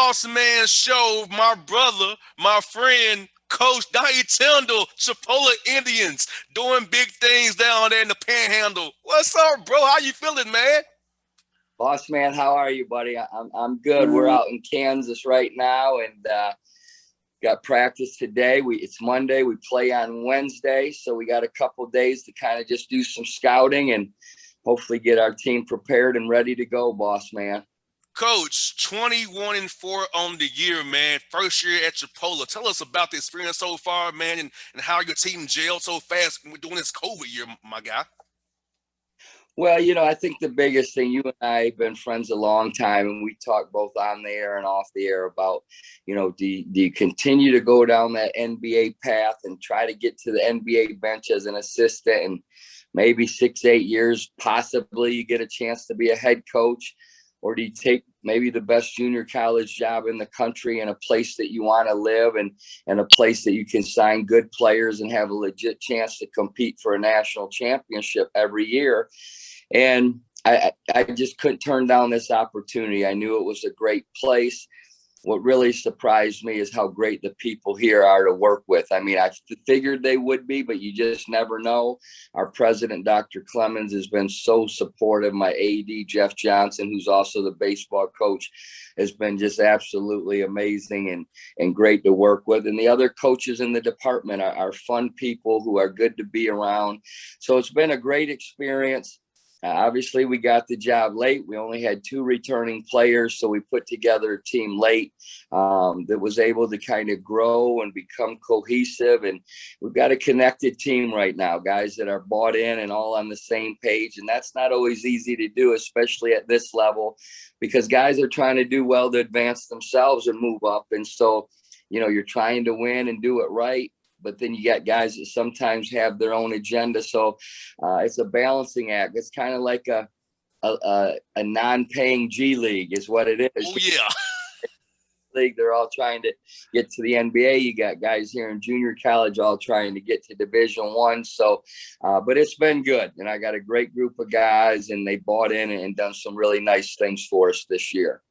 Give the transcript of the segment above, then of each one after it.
Boss Man Show. My brother, my friend, Coach Donnie Tyndall, Chipola Indians, doing big things down there in the Panhandle. What's up, bro? How you feeling, man? Bossman, how are you, buddy? I'm good. We're out in Kansas right now, and got practice today. It's Monday. We play on Wednesday, so we got a couple days to kind of just do some scouting and hopefully get our team prepared and ready to go, boss man. Coach, 21-4 on the year, man. First year at Chipola. Tell us about the experience so far, man, and how your team gelled so fast during this COVID year, my guy. Well, I think the biggest thing, you and I have been friends a long time, and we talk both on the air and off the air about, do you continue to go down that NBA path and try to get to the NBA bench as an assistant, and maybe 6-8 years, possibly you get a chance to be a head coach? Or do you take maybe the best junior college job in the country in a place that you want to live and a place that you can sign good players and have a legit chance to compete for a national championship every year? And I just couldn't turn down this opportunity. I knew it was a great place. What really surprised me is how great the people here are to work with. I mean, I figured they would be, but you just never know. Our president, Dr. Clemens, has been so supportive. My AD, Jeff Johnson, who's also the baseball coach, has been just absolutely amazing and great to work with. And the other coaches in the department are fun people who are good to be around. So it's been a great experience. Obviously, we got the job late. We only had 2 returning players, so we put together a team late that was able to kind of grow and become cohesive. And we've got a connected team right now, guys that are bought in and all on the same page. And that's not always easy to do, especially at this level, because guys are trying to do well to advance themselves and move up. And so, you're trying to win and do it right. But then you got guys that sometimes have their own agenda. So it's a balancing act. It's kind of like a non-paying G League is what it is. Oh, yeah. League, they're all trying to get to the NBA. You got guys here in junior college all trying to get to Division I. So, but it's been good. And I got a great group of guys, and they bought in and done some really nice things for us this year.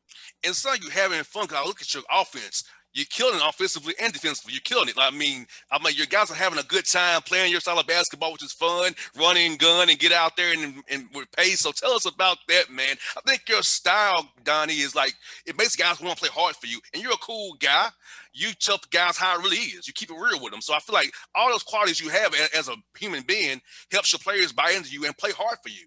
It's like you're having fun. Cause I look at your offense. You're killing it offensively and defensively. You're killing it. I mean, your guys are having a good time playing your style of basketball, which is fun, running, gun, and get out there and with pace. So tell us about that, man. I think your style, Donnie, is like it makes guys want to play hard for you. And you're a cool guy. You tell the guys how it really is. You keep it real with them. So I feel like all those qualities you have as a human being helps your players buy into you and play hard for you.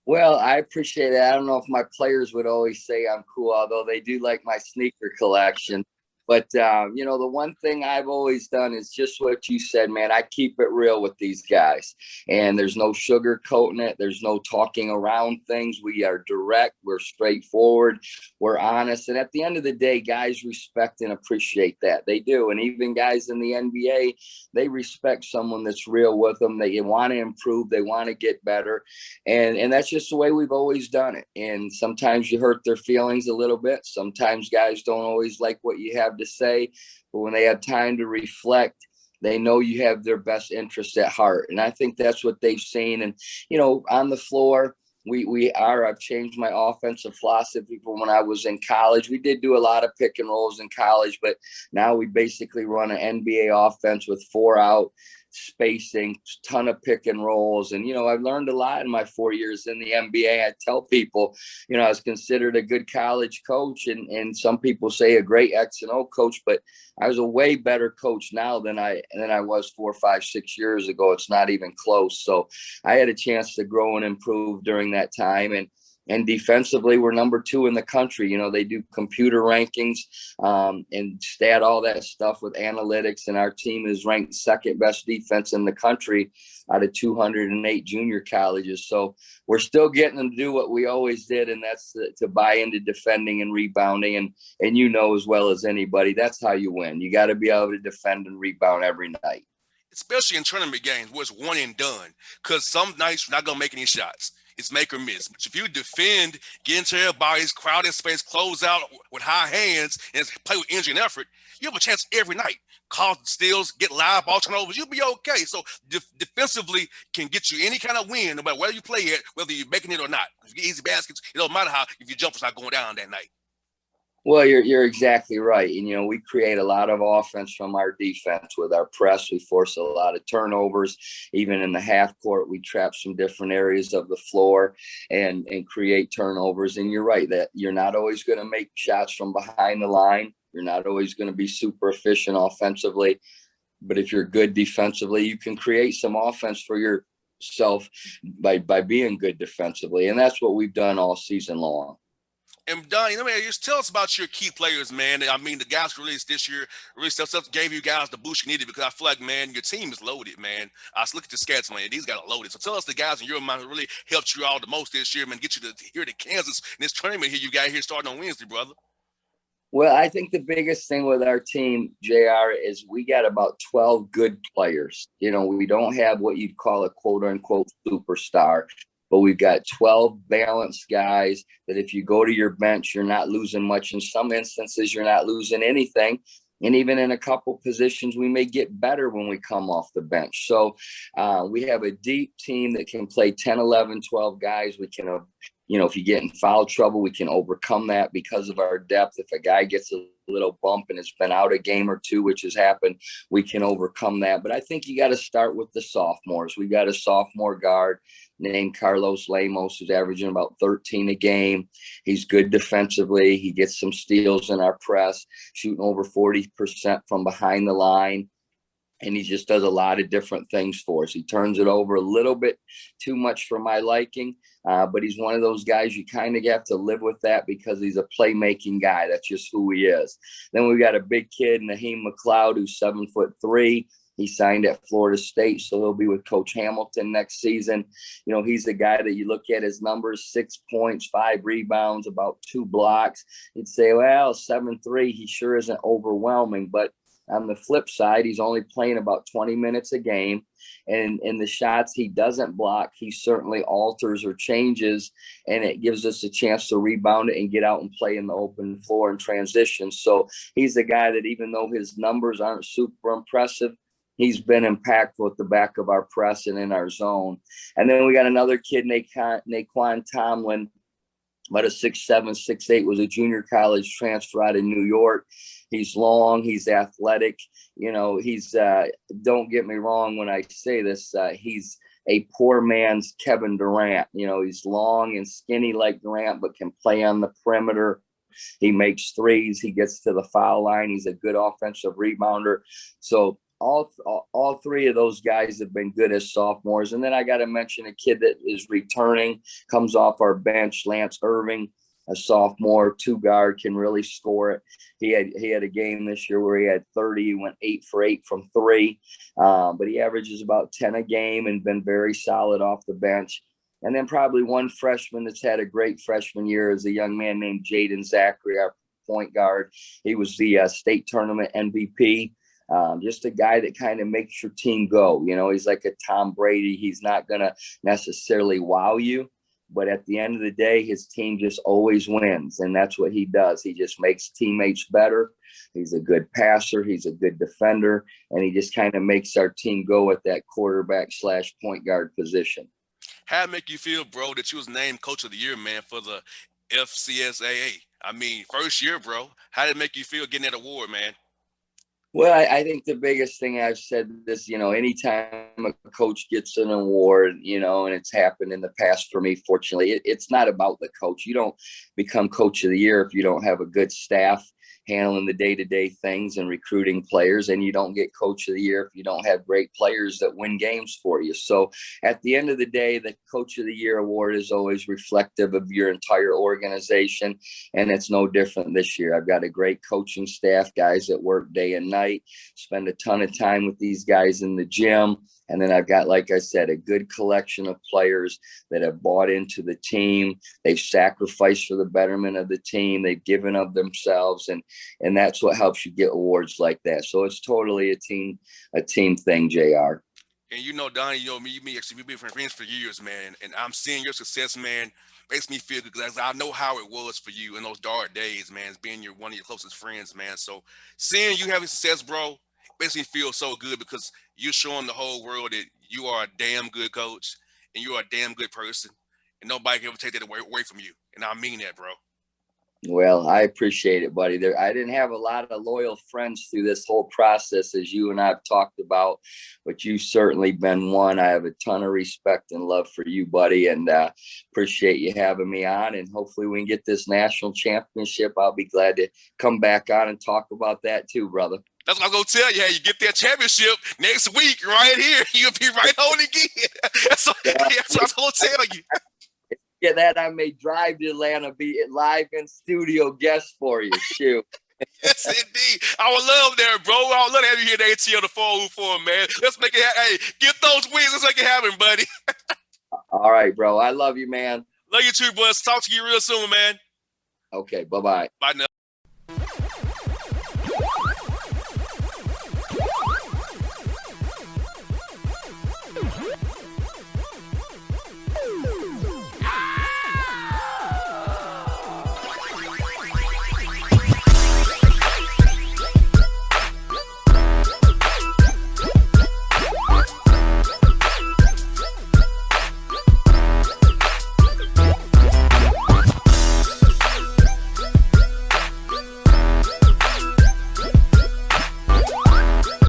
Well, I appreciate it. I don't know if my players would always say I'm cool, although they do like my sneaker collection. But, the one thing I've always done is just what you said, man. I keep it real with these guys. And there's no sugarcoating it. There's no talking around things. We are direct. We're straightforward. We're honest. And at the end of the day, guys respect and appreciate that. They do. And even guys in the NBA, they respect someone that's real with them. They want to improve. They want to get better. And that's just the way we've always done it. And sometimes you hurt their feelings a little bit. Sometimes guys don't always like what you have to say, but when they have time to reflect, they know you have their best interests at heart. And I think that's what they've seen. And, on the floor, I've changed my offensive philosophy from when I was in college. We did do a lot of pick and rolls in college, but now we basically run an NBA offense with 4 out spacing, ton of pick and rolls. And, I've learned a lot in my 4 years in the NBA. I tell people, I was considered a good college coach, and some people say a great X and O coach, but I was a way better coach now than I was 4, 5, 6 years ago. It's not even close. So I had a chance to grow and improve during that time. And defensively, we're number 2 in the country. They do computer rankings and stat all that stuff with analytics. And our team is ranked 2nd best defense in the country out of 208 junior colleges. So we're still getting them to do what we always did. And that's to buy into defending and rebounding. And as well as anybody, that's how you win. You got to be able to defend and rebound every night. Especially in tournament games where it's one and done. Because some nights you're not going to make any shots. It's make or miss. But if you defend, get into everybody's crowded space, close out with high hands, and play with energy and effort, you have a chance every night. Call steals, get live ball turnovers, you'll be okay. So defensively can get you any kind of win, no matter where you play it, whether you're making it or not. If you get easy baskets, it don't matter if your jumper's not going down that night. Well, you're exactly right. And, we create a lot of offense from our defense with our press. We force a lot of turnovers. Even in the half court, we trap some different areas of the floor and create turnovers. And you're right that you're not always going to make shots from behind the line. You're not always going to be super efficient offensively. But if you're good defensively, you can create some offense for yourself by being good defensively. And that's what we've done all season long. And Donnie, just tell us about your key players, man. I mean, the guys who released this year really stepped up, gave you guys the boost you needed, because I feel like, man, your team is loaded, man. I was looking at the stats, man. These guys are loaded. So tell us the guys in your mind who really helped you out the most this year, man. Get you to here to Kansas in this tournament here you got here starting on Wednesday, brother. Well, I think the biggest thing with our team, JR, is we got about 12 good players. We don't have what you'd call a quote unquote superstar, but we've got 12 balanced guys that if you go to your bench, you're not losing much. In some instances, you're not losing anything. And even in a couple positions, we may get better when we come off the bench. So we have a deep team that can play 10, 11, 12 guys. We can, if you get in foul trouble, we can overcome that because of our depth. If a guy gets a little bump and it's been out a game or two, which has happened, we can overcome that. But I think you got to start with the sophomores. We got a sophomore guard named Carlos Lemos, who's averaging about 13 a game. He's good defensively. He gets some steals in our press, shooting over 40% from behind the line. And he just does a lot of different things for us. He turns it over a little bit too much for my liking, but he's one of those guys you kind of have to live with that because he's a playmaking guy. That's just who he is. Then we got a big kid, Naheem McLeod, who's 7'3". He signed at Florida State, so he'll be with Coach Hamilton next season. He's the guy that you look at his numbers: 6 points, 5 rebounds, about 2 blocks. You'd say, well, 7'3", he sure isn't overwhelming, but on the flip side, he's only playing about 20 minutes a game. And in the shots he doesn't block, he certainly alters or changes, and it gives us a chance to rebound it and get out and play in the open floor and transition. So he's the guy that, even though his numbers aren't super impressive, he's been impactful at the back of our press and in our zone. And then we got another kid, Naquan Tomlin, about a 6'7", 6'8", was a junior college transfer out of New York. He's long, he's athletic. He's don't get me wrong when I say this, he's a poor man's Kevin Durant. He's long and skinny like Durant, but can play on the perimeter. He makes threes. He gets to the foul line. He's a good offensive rebounder. So all three of those guys have been good as sophomores. And then I got to mention a kid that is returning, comes off our bench, Lance Irving, a sophomore, 2-guard, can really score it. He had a game this year where he had 30, he went 8 for 8 from 3, but he averages about 10 a game and been very solid off the bench. And then probably one freshman that's had a great freshman year is a young man named Jaden Zachary, our point guard. He was the state tournament MVP. Just a guy that kind of makes your team go. He's like a Tom Brady. He's not going to necessarily wow you, but at the end of the day, his team just always wins. And that's what he does. He just makes teammates better. He's a good passer. He's a good defender. And he just kind of makes our team go at that quarterback / point guard position. How it make you feel, bro, that you was named Coach of the Year, man, for the FCSAA? I mean, first year, bro. How did it make you feel getting that award, man? Well, I think the biggest thing I've said this, anytime a coach gets an award, and it's happened in the past for me, fortunately, it's not about the coach. You don't become Coach of the Year if you don't have a good staff handling the day-to-day things and recruiting players, and you don't get Coach of the Year if you don't have great players that win games for you. So at the end of the day, the Coach of the Year award is always reflective of your entire organization, and it's no different this year. I've got a great coaching staff, guys that work day and night, spend a ton of time with these guys in the gym. And then I've got, like I said, a good collection of players that have bought into the team. They've sacrificed for the betterment of the team. They've given of themselves. And that's what helps you get awards like that. So it's totally a team thing, JR. And Donnie, we've been friends for years, man. And I'm seeing your success, man. Makes me feel good because I know how it was for you in those dark days, man. As being one of your closest friends, man. So seeing you having success, bro, makes me feel so good because you're showing the whole world that you are a damn good coach and you are a damn good person, and nobody can ever take that away from you. And I mean that, bro. Well, I appreciate it, buddy. I didn't have a lot of loyal friends through this whole process, as you and I've talked about, but you've certainly been one. I have a ton of respect and love for you, buddy, and appreciate you having me on. And hopefully, we can get this national championship. I'll be glad to come back on and talk about that too, brother. That's what I was gonna tell you. Hey, you get that championship next week, right here. You'll be right on again. That's what I was gonna tell you. Yeah, that I may drive to Atlanta, be live in studio guest for you. Shoot. Yes, indeed. I would love that, bro. I would love to have you here at ATL the 404, man. Let's make it happen. Hey, get those wins. Let's make it happen, buddy. All right, bro. I love you, man. Love you too, boys. Talk to you real soon, man. Okay, bye-bye. Bye now.